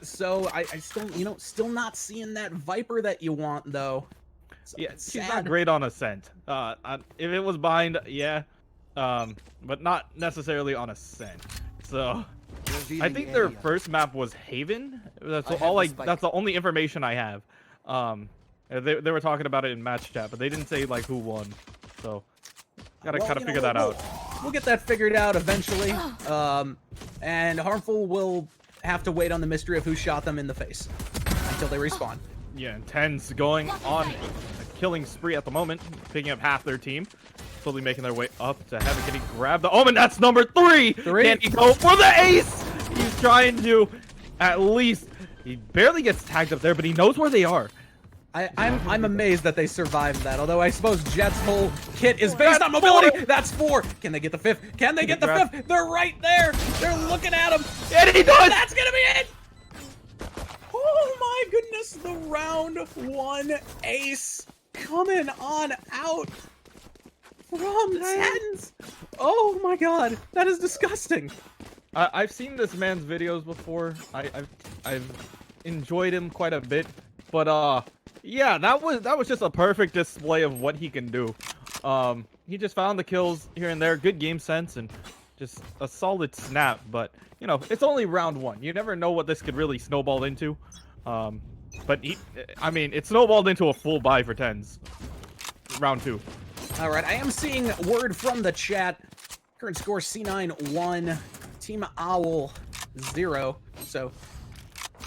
So I still, still not seeing that Viper that you want though. So Yeah, it's she's sad. not great on Ascent. If it was bind, yeah, but not necessarily on Ascent. So I think their first map was Haven. That's that's the only information I have. They were talking about it in match chat, but they didn't say like who won. So gotta kind of figure that out. We'll get that figured out eventually. And Harmful will have to wait on the mystery of who shot them in the face until they respawn. Yeah, and Ten's going on a killing spree at the moment, picking up half their team, slowly making their way up to heaven. Can he grab the Omen? That's number 3! Can he go for the ace? He's trying to, at least. He barely gets tagged up there, but he knows where they are. I'm amazed that they survived that, although I suppose Jet's whole kit is based on mobility. That's 4. Can they get the 5th? Can they get the 5th? They're right there. They're looking at him. And he does! That's gonna be it! Oh my goodness, the round 1 ace coming on out from Tens. Oh my god, that is disgusting. I've seen this man's videos before. I've enjoyed him quite a bit, but yeah, that was just a perfect display of what he can do. He just found the kills here and there, good game sense, and just a solid snap. But you know, it's only round 1. You never know what this could really snowball into. But I mean, it snowballed into a full buy for Tens. Round 2. All right, I am seeing word from the chat. Current score C9 1, Team Owl 0. So,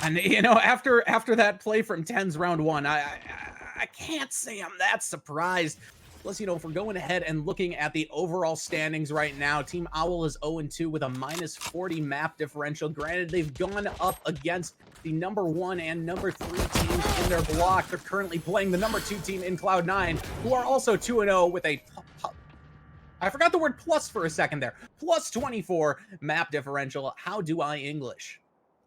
and you know, after that play from Tens round 1, I can't say I'm that surprised. Plus, you know, if we're going ahead and looking at the overall standings right now, Team Owl is 0-2 with a -40 map differential. Granted, they've gone up against the number 1 and number 3 teams in their block. They're currently playing the number 2 team in Cloud9, who are also 2-0 with a... I forgot the word plus for a second there. Plus 24 map differential. How do I English?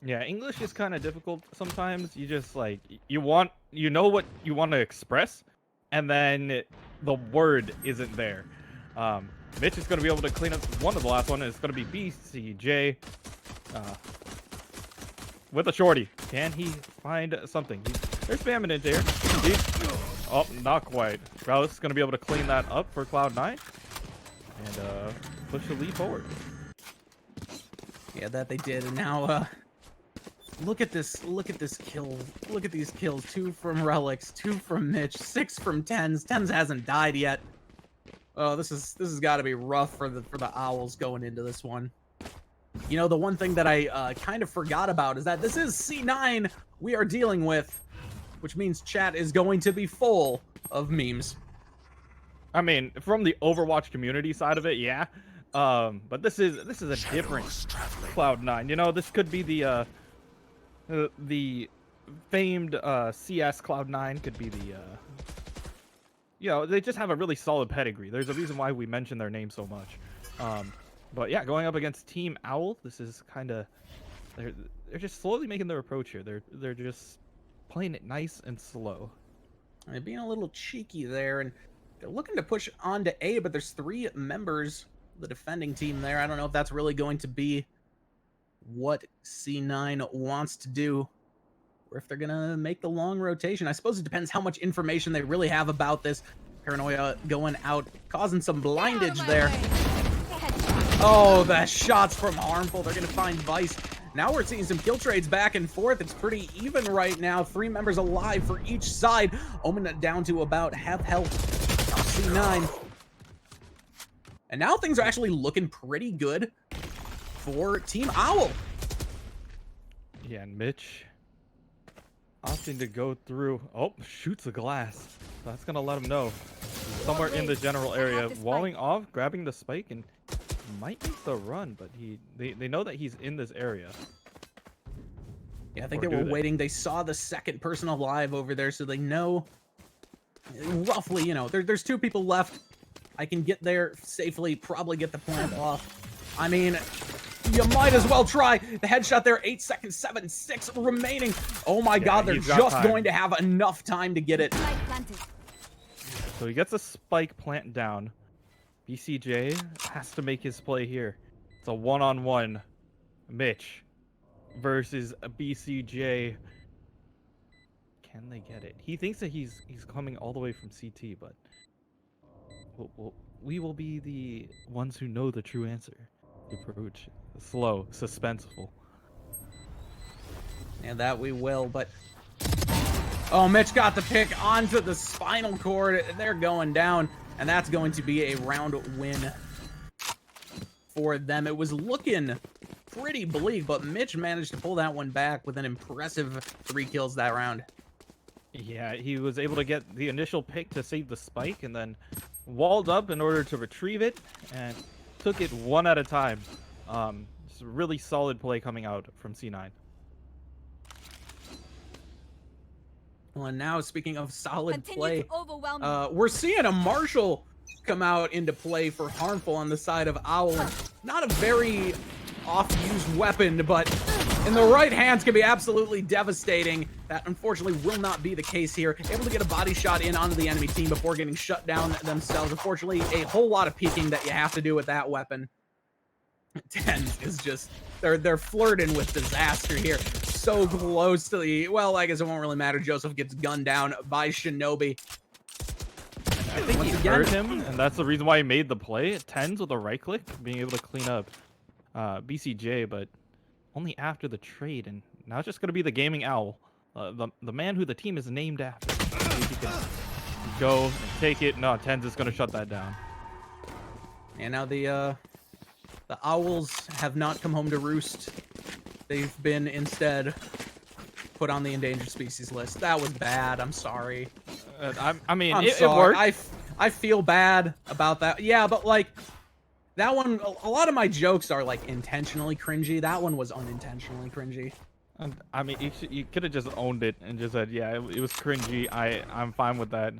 Yeah, English is kind of difficult sometimes. You just like, you know what you want to express, and then the word isn't there. Mitch is going to be able to clean up one of the last one. It's going to be BCJ with a shorty. Can he find something? They're spamming it there. Oh, not quite. Rallis is going to be able to clean that up for Cloud9 and push the lead forward. Yeah, that they did. And now, look at this kill. Look at these kills. 2 from Relics, 2 from Mitch, 6 from Tens. Tens hasn't died yet. Oh, this has got to be rough for the Owls going into this one. You know, the one thing that I kind of forgot about is that this is C9 we are dealing with, which means chat is going to be full of memes. I mean, from the Overwatch community side of it, yeah. But this is a different Cloud9. You know, this could be the famed CS Cloud9. Could be the you know, they just have a really solid pedigree. There's a reason why we mention their name so much. But yeah, going up against Team Owl, this is kind of they're just slowly making their approach here. They're just playing it nice and slow. They're being a little cheeky there, and they're looking to push on to A, but there's 3 members of the defending team there. I don't know if that's really going to be what C9 wants to do, or if they're gonna make the long rotation. I suppose it depends how much information they really have about this. Paranoia going out, causing some blindage there. Oh, the shots from Harmful. They're gonna find Vice. Now we're seeing some kill trades back and forth. It's pretty even right now. 3 members alive for each side. Omen down to about half health. C9. And now things are actually looking pretty good for Team Owl. Yeah, and Mitch opting to go through. Oh, shoots a glass. That's gonna let him know. Somewhere in the general area. Walling off, grabbing the spike, and might make the run, but they know that he's in this area. Yeah, I think they were waiting. They saw the second person alive over there, so they know roughly, you know, there's 2 people left. I can get there safely, probably get the plant off. I mean, you might as well try. The headshot there, 8 seconds, 7-6 remaining. Oh my god, they're just going to have enough time to get it. So he gets a spike plant down. BCJ has to make his play here. It's a one-on-one. Mitch versus a BCJ. Can they get it? He thinks that he's coming all the way from CT, but we will be the ones who know the true answer. The approach slow, suspenseful. Yeah, that we will, but oh, Mitch got the pick onto the spinal cord. They're going down, and that's going to be a round win for them. It was looking pretty bleak, but Mitch managed to pull that one back with an impressive 3 kills that round. Yeah, he was able to get the initial pick to save the spike, and then walled up in order to retrieve it, and took it one at a time. Just a really solid play coming out from C9. Well, and now speaking of solid Continue play, we're seeing a Marshall come out into play for Harmful on the side of Owl. And not a very oft-used weapon, but in the right hands can be absolutely devastating. That unfortunately will not be the case here. Able to get a body shot in onto the enemy team before getting shut down themselves. Unfortunately, a whole lot of peeking that you have to do with that weapon. 10 is just, they're flirting with disaster here. So close to the, well, I guess it won't really matter. Joseph gets gunned down by Shinobi. I think he hurt him, and that's the reason why he made the play. 10s with a right click, being able to clean up BCJ, but only after the trade. And now it's just going to be the Gaming Owl, the man who the team is named after. If he can go and take it. No, 10s is going to shut that down. And now the Owls have not come home to roost. They've been instead put on the endangered species list. That was bad. I'm sorry. I mean, I'm it sorry. worked. I feel bad about that. Yeah, but like that one, a lot of my jokes are like intentionally cringy. That one was unintentionally cringy. I mean, you could have just owned it and just said, yeah, it was cringy. I'm fine with that.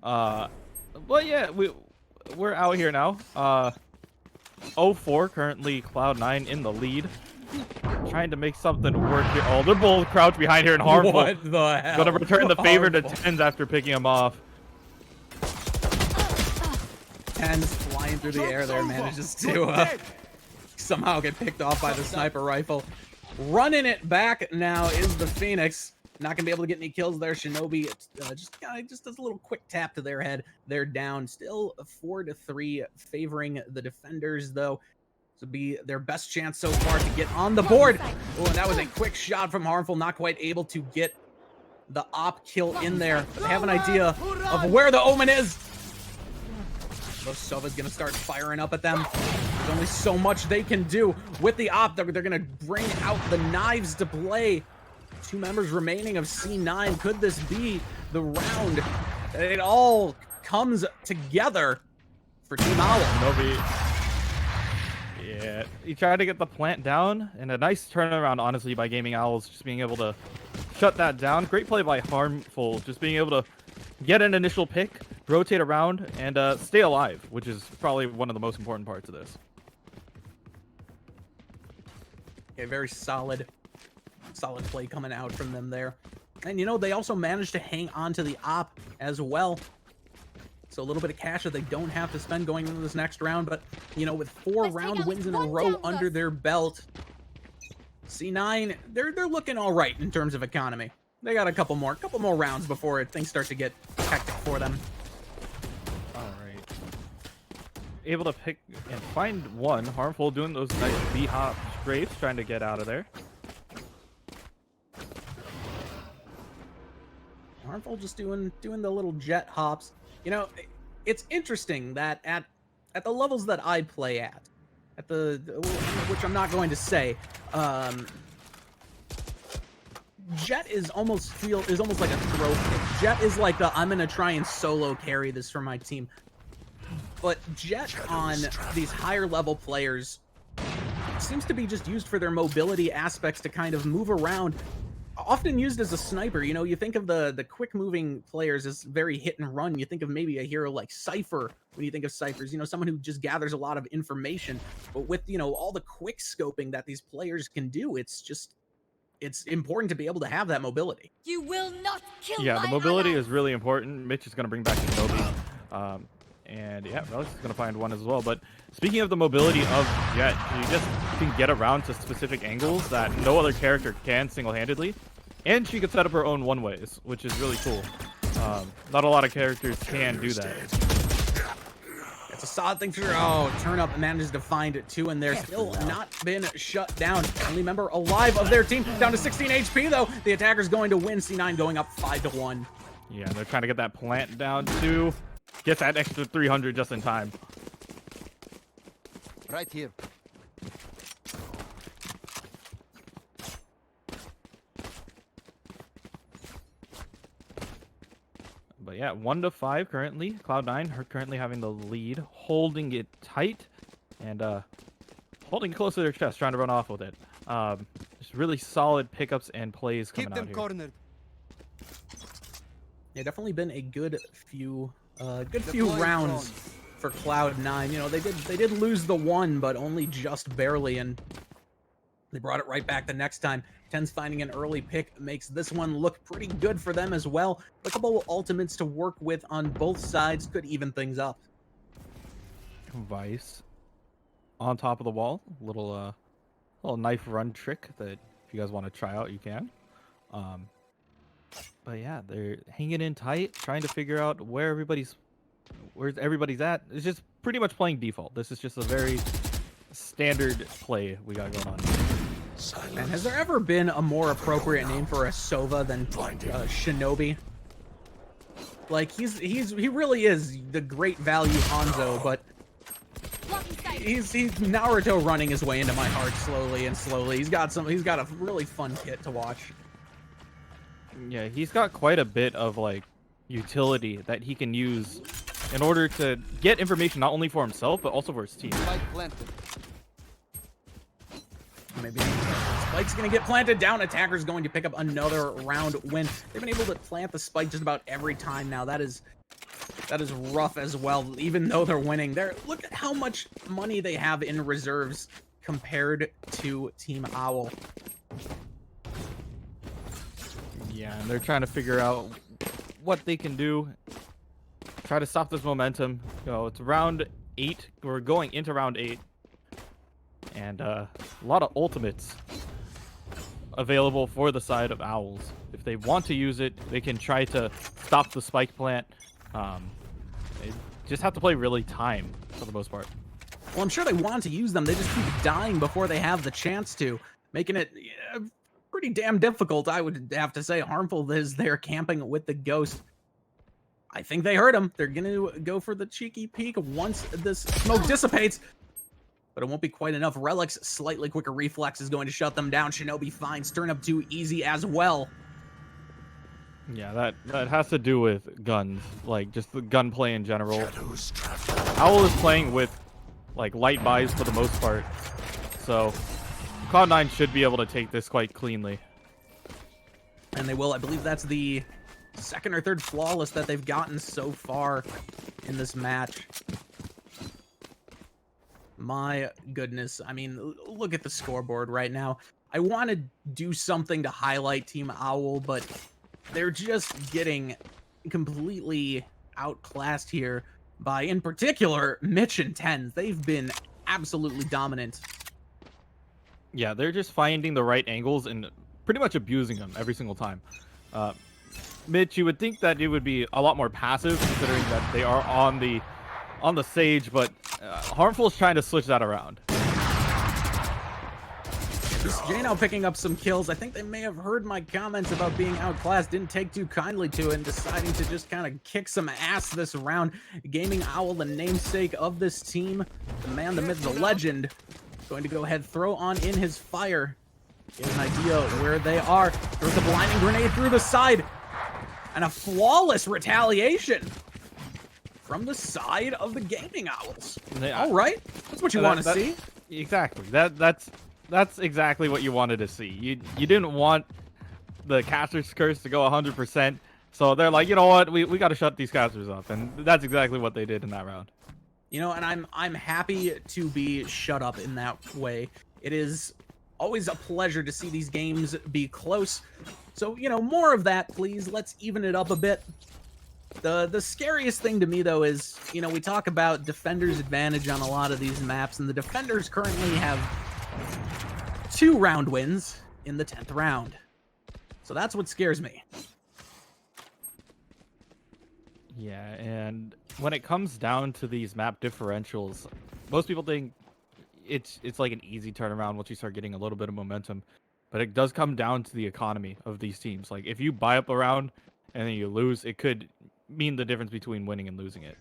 But yeah, we're out here now. 0-4 currently, Cloud9 in the lead. Trying to make something work here. Oh, they're both crouched behind here and Harmful. What the hell? Gonna return the favor to 10s after picking him off. 10s flying through the air there, manages to somehow get picked off by the sniper rifle. Running it back now is the Phoenix. Not gonna be able to get any kills there. Shinobi just does a little quick tap to their head. They're down. Still 4-3, favoring the defenders though. This will be their best chance so far to get on the board. Oh, and that was a quick shot from Harmful. Not quite able to get the op kill in there. But they have an idea of where the Omen is. Sova's gonna start firing up at them. There's only so much they can do with the op. They're gonna bring out the knives to play. 2 members remaining of C9. Could this be the round that it all comes together for Team Owl? Shinobi. Yeah, he tried to get the plant down, and a nice turnaround, honestly, by Gaming Owls, just being able to shut that down. Great play by Harmful, just being able to get an initial pick, rotate around, and stay alive, which is probably one of the most important parts of this. A very solid play coming out from them there. And, you know, they also managed to hang on to the op as well. So a little bit of cash that they don't have to spend going into this next round. But, you know, with 4 round wins in a row under their belt, C9, they're looking all right in terms of economy. They got a couple more rounds before things start to get hectic for them. All right. Able to pick and find one. Harmful doing those nice B-hop strafes, trying to get out of there. Harmful just doing the little jet hops. You know, it's interesting that at the levels that I play at the which I'm not going to say, Jet is almost like a throw pick. Jet is like the I'm gonna try and solo carry this for my team. But Jet on these higher level players seems to be just used for their mobility aspects to kind of move around. Often used as a sniper. You know, you think of the quick moving players as very hit and run. You think of maybe a hero like Cypher when you think of Cyphers, you know, someone who just gathers a lot of information. But with, you know, all the quick scoping that these players can do, it's important to be able to have that mobility. You will not kill Yeah, the my mobility ally. is really important. Mitch is going to bring back Shinobi. And yeah, Relics is going to find one as well. But speaking of the mobility of Jet, he just can get around to specific angles that no other character can single-handedly. And she can set up her own one-ways, which is really cool. Not a lot of characters can do that. It's a solid thing for sure. Oh, Turn Up manages to find two, and they're still not been shut down. Only member alive of their team, down to 16 HP though. The attacker's going to win. C9 going up 5-1. Yeah, they're trying to get that plant down too. Gets that extra 300 just in time. Right here. But yeah, 1-5 currently. Cloud9 currently having the lead, holding it tight and holding it close to their chest, trying to run off with it. Just really solid pickups and plays coming out here. Keep them cornered. Yeah, definitely been a good few rounds for Cloud9. You know, they did lose the one, but only just barely, and they brought it right back the next time. Ten's finding an early pick makes this one look pretty good for them as well. A couple ultimates to work with on both sides could even things up. Vice on top of the wall. Little knife run trick that if you guys want to try out, you can. But yeah, they're hanging in tight, trying to figure out where everybody's at. It's just pretty much playing default. This is just a very standard play we got going on. Man, has there ever been a more appropriate name for a Sova than Shinobi? Like, he really is the great value Hanzo, but he's Naruto running his way into my heart slowly and slowly. He's got a really fun kit to watch. Yeah, he's got quite a bit of like utility that he can use in order to get information not only for himself but also for his team. Maybe Spike's gonna get planted down. Attacker's going to pick up another round win. They've been able to plant the spike just about every time now. That is rough as well. Even though they're winning, look at how much money they have in reserves compared to Team Owl. Yeah, and they're trying to figure out what they can do. Try to stop this momentum. You know, it's round 8. We're going into round 8. And a lot of ultimates available for the side of Owls. If they want to use it, they can try to stop the spike plant. They just have to play really timed for the most part. Well, I'm sure they want to use them. They just keep dying before they have the chance to, making it pretty damn difficult, I would have to say. Harmful is they're camping with the Ghost. I think they heard him. They're going to go for the cheeky peek once this smoke dissipates. But it won't be quite enough. Relic's slightly quicker reflex is going to shut them down. Shinobi finds Turn Up too easy as well. Yeah, that has to do with guns, like just the gunplay in general. Owl is playing with like light buys for the most part, so Cloud9 should be able to take this quite cleanly. And they will. I believe that's the second or third flawless that they've gotten so far in this match. My goodness. I mean, look at the scoreboard right now. I want to do something to highlight Team Owl, but they're just getting completely outclassed here by, in particular, Mitch and Tens. They've been absolutely dominant. Yeah, they're just finding the right angles and pretty much abusing them every single time. Mitch, you would think that it would be a lot more passive considering that they are on the Sage, but Harmful's trying to switch that around. Jay now picking up some kills. I think they may have heard my comments about being outclassed, didn't take too kindly to it, and deciding to just kind of kick some ass this round. Gaming Owl, the namesake of this team, the man, the myth, the legend, going to go ahead, throw on in his fire. Get an idea where they are. There's a blinding grenade through the side, and a flawless retaliation from the side of the Gaming Owls. All right, that's what you want to see. Exactly. That's exactly what you wanted to see. You didn't want the caster's curse to go 100%, so they're like, you know what, we got to shut these casters up, and that's exactly what they did in that round. You know, and I'm happy to be shut up in that way. It is always a pleasure to see these games be close. So, you know, more of that, please. Let's even it up a bit. The scariest thing to me, though, is, you know, we talk about defenders' advantage on a lot of these maps, and the defenders currently have 2 round wins in the 10th round. So that's what scares me. Yeah, and when it comes down to these map differentials, most people think it's like an easy turnaround once you start getting a little bit of momentum. But it does come down to the economy of these teams. Like, if you buy up a round and then you lose, it could mean the difference between winning and losing it.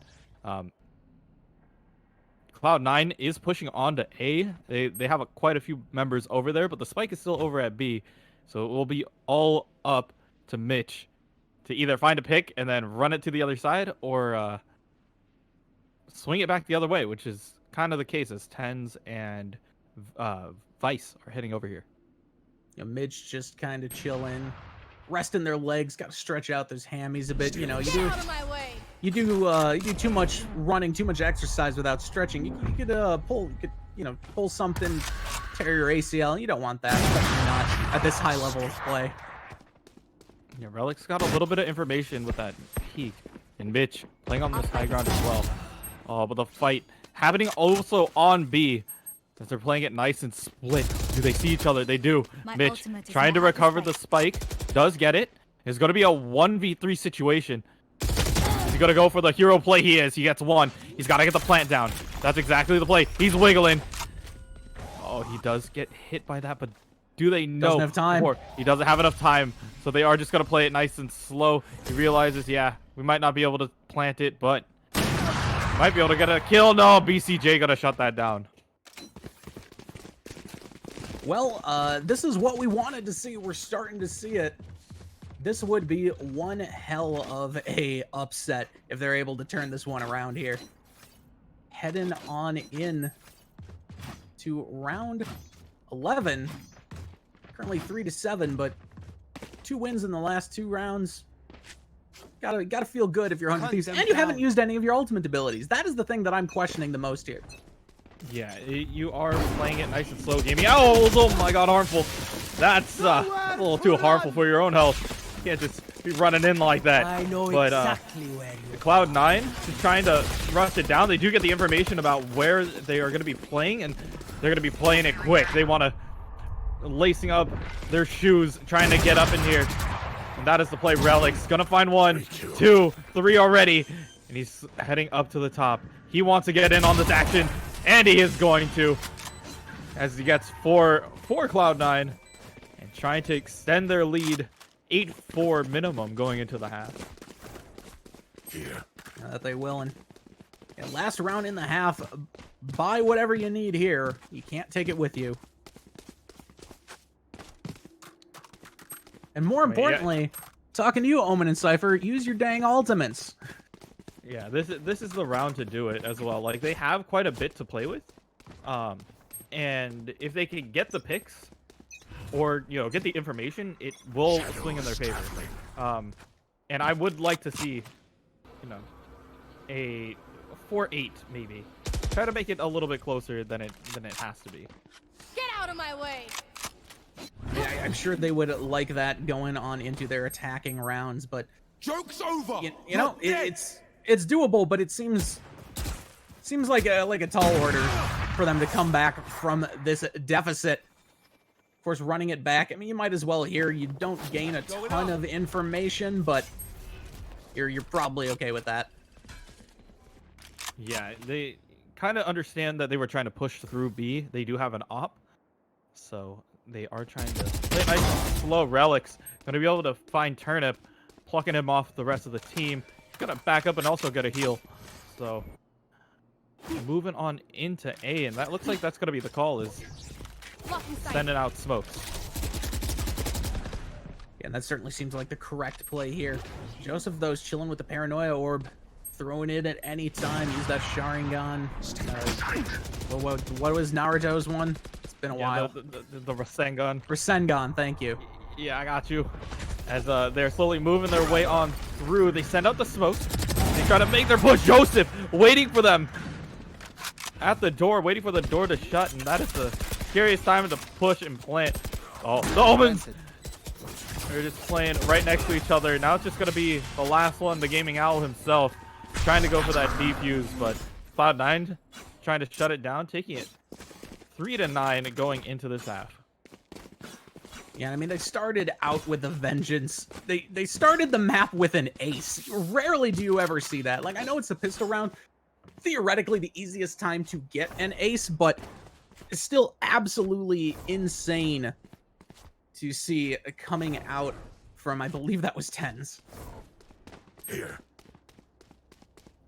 Cloud9 is pushing on to A. They have quite a few members over there, but the spike is still over at B. So it will be all up to Mitch to either find a pick and then run it to the other side, or swing it back the other way, which is kind of the case as Tens and Vice are heading over here. You know, Mitch just kind of chilling, resting their legs, got to stretch out those hammies a bit. You know, you do too much running, too much exercise without stretching. You could pull something, tear your ACL. You don't want that, especially not at this high level of play. Yeah, Relic's got a little bit of information with that peek, and Mitch playing on this high ground as well. Oh, but the fight happening also on B. As they're playing it nice and split. Do they see each other? They do. Mitch trying to recover the spike. Does get it. It's going to be a 1v3 situation. Is he going to go for the hero play? He is. He gets one. He's got to get the plant down. That's exactly the play. He's wiggling. Oh, he does get hit by that, but do they know? Doesn't have time. He doesn't have enough time, so they are just going to play it nice and slow. He realizes, yeah, we might not be able to plant it, but might be able to get a kill. No, BCJ going to shut that down. Well, this is what we wanted to see. We're starting to see it. This would be one hell of a upset if they're able to turn this one around here. Heading on in to round 11. Currently 3-7, but 2 wins in the last 2 rounds. Gotta feel good if you're 100 Thieves. And you haven't used any of your ultimate abilities. That is the thing that I'm questioning the most here. Yeah, you are playing it nice and slow, gaming. Oh my god, harmful. That's a little too harmful for your own health. You can't just be running in like that. I know exactly where you are. Cloud9 is trying to rush it down. They do get the information about where they are going to be playing, and they're going to be playing it quick. They want to lacing up their shoes, trying to get up in here. And that is the play. Relic's going to find 1, 2, 3 already. And he's heading up to the top. He wants to get in on this action. And he is going to, as he gets 4 for Cloud9, and trying to extend their lead 8-4 minimum going into the half. Yeah. That they will. And yeah, last round in the half, buy whatever you need here. You can't take it with you. And more importantly, talking to you, Omen and Cypher, use your dang ultimates. Yeah, this is the round to do it as well. Like, they have quite a bit to play with, and if they can get the picks or get the information, it will swing in their favor. And I would like to see a 4-8 maybe. Try to make it a little bit closer than it has to be. Get out of my way. Yeah, I'm sure they would like that going on into their attacking rounds, but joke's over. You know, it's doable, but it seems like a tall order for them to come back from this deficit. Of course, running it back, I mean, you might as well here. You don't gain a ton of information, but you're probably okay with that. Yeah, they kind of understand that they were trying to push through B. They do have an op, so they are trying to play nice and slow. Relic's gonna be able to find Turnip, plucking him off the rest of the team. Gonna back up and also get a heal. So moving on into A, and that looks like that's gonna be the call, is sending out smokes. Yeah, and that certainly seems like the correct play here. Joseph, though, is chilling with the Paranoia Orb, throwing it at any time. Use that Sharingan. What was Naruto's one? It's been a while. The Rasengan. Rasengan, thank you. Yeah, I got you. As they're slowly moving their way on through, they send out the smokes. They try to make their push. Joseph waiting for them at the door, waiting for the door to shut, and that is the scariest time to push and plant. Oh, the Omens! They're just playing right next to each other. Now it's just going to be the last one, the Gaming Owl himself, trying to go for that defuse, but Cloud9 trying to shut it down, taking it 3-9 going into this half. Yeah, I mean, they started out with a vengeance. They started the map with an ace. Rarely do you ever see that. Like, I know it's a pistol round. Theoretically, the easiest time to get an ace, but it's still absolutely insane to see coming out from, I believe that was Tens. Here.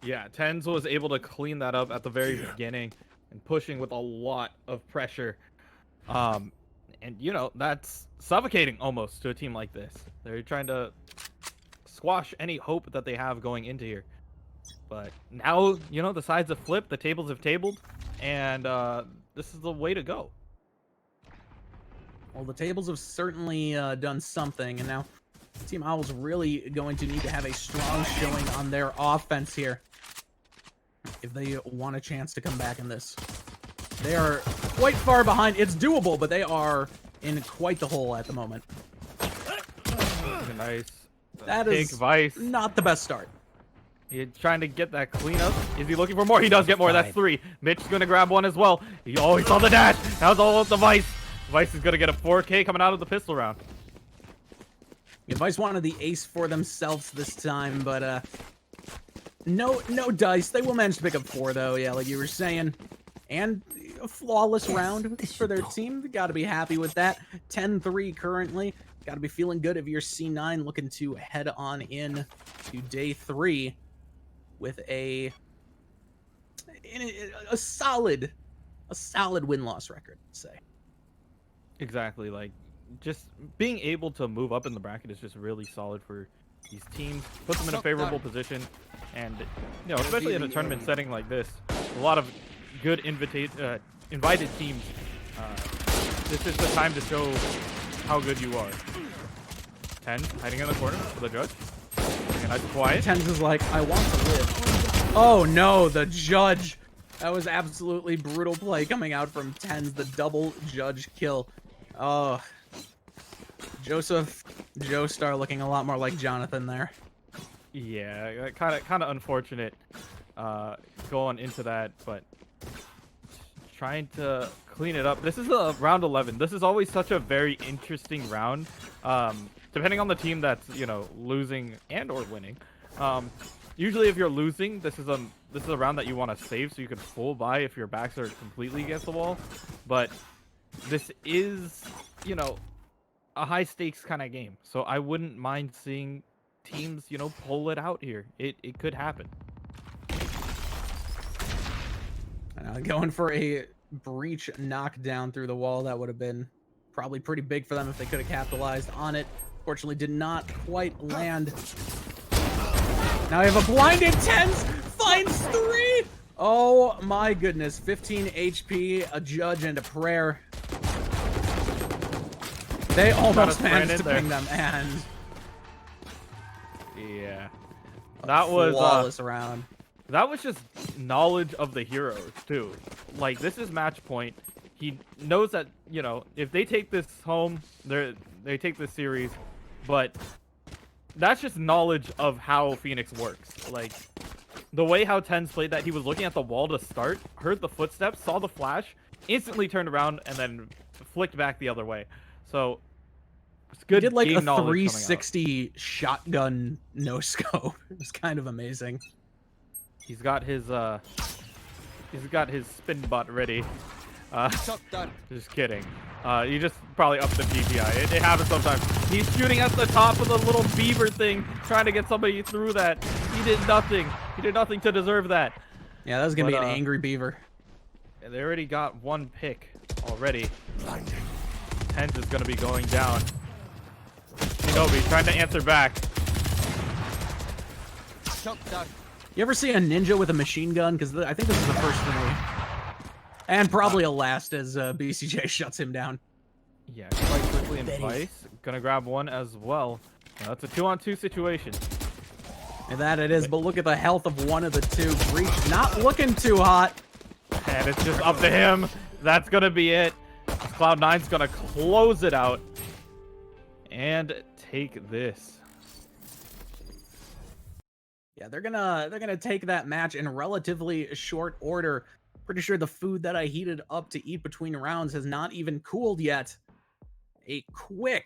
Yeah, Tens was able to clean that up at the very beginning and pushing with a lot of pressure. And you know, that's suffocating almost to a team like this. They're trying to squash any hope that they have going into here. But now, you know, the sides have flipped, the tables have tabled, and this is the way to go. Well, the tables have certainly done something, and now Team Owl's really going to need to have a strong showing on their offense here if they want a chance to come back in this. They are quite far behind. It's doable, but they are in quite the hole at the moment. Nice. That is Vice. not the best start. He's trying to get that cleanup. Is he looking for more? He does get more. That's 3. Mitch's going to grab one as well. He saw the dash. That was all with the Vice. Vice is going to get a 4K coming out of the pistol round. Yeah, Vice wanted the ace for themselves this time, but no dice. They will manage to pick up 4, though. Yeah, like you were saying. And a flawless round for their team. Got to be happy with that. 10-3 currently. Got to be feeling good if you're C9 looking to head on in to day 3 with a solid win-loss record, I'd say. Exactly. Like, just being able to move up in the bracket is just really solid for these teams. Puts them in a favorable position. And, you know, especially in a tournament setting like this, a lot of good invited teams. This is the time to show how good you are. 10 hiding in the corner for the judge. And nice quiet. Tens is like, I want to live. Oh no, the judge. That was absolutely brutal play coming out from Tens. The double judge kill. Oh, Joseph Joestar looking a lot more like Jonathan there. Yeah, kind of unfortunate going into that, but trying to clean it up. This is a round 11. This is always such a very interesting round. Depending on the team that's, you know, losing and or winning. Usually if you're losing, this is a round that you want to save so you can full buy if your backs are completely against the wall. But this is, you know, a high stakes kind of game. So I wouldn't mind seeing teams, you know, pull it out here. It could happen. Going for a breach knockdown through the wall. That would have been probably pretty big for them if they could have capitalized on it. Fortunately, did not quite land. Now we have a blinded Tens, finds 3. Oh my goodness, 15 HP, a judge, and a prayer. They almost managed to ping them, and yeah, that was flawless round. That was just knowledge of the heroes too. Like, this is match point. He knows that, you know, if they take this home, they take this series, but that's just knowledge of how Phoenix works. Like, the way how Tens played that, he was looking at the wall to start, heard the footsteps, saw the flash, instantly turned around, and then flicked back the other way. So it's good. He did like a game knowledge 360 shotgun no scope. It was kind of amazing. He's got his spin bot ready. Just kidding. You just probably up the DPI. It happens sometimes. He's shooting at the top of the little beaver thing, trying to get somebody through that. He did nothing. He did nothing to deserve that. Yeah, that was gonna be an angry beaver. They already got 1 pick already. Tens is gonna be going down. Shinobi trying to answer back. You ever see a ninja with a machine gun? Because I think this is the first for me. And probably a last as BCJ shuts him down. Yeah, quite quickly in Vice. Gonna grab one as well. Now, that's a 2-on-2 situation. And that it is, but look at the health of one of the two. Breach not looking too hot. And it's just up to him. That's gonna be it. Cloud9's gonna close it out. And take this. Yeah, they're gonna take that match in relatively short order. Pretty sure the food that I heated up to eat between rounds has not even cooled yet. a quick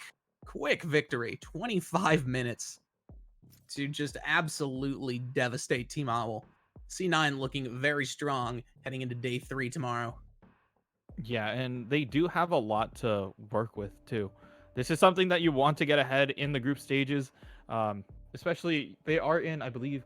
victory. 25 minutes to just absolutely devastate Team Owl. C9 looking very strong heading into day 3 tomorrow. Yeah, and they do have a lot to work with too. This is something that you want to get ahead in the group stages, especially they are in, I believe,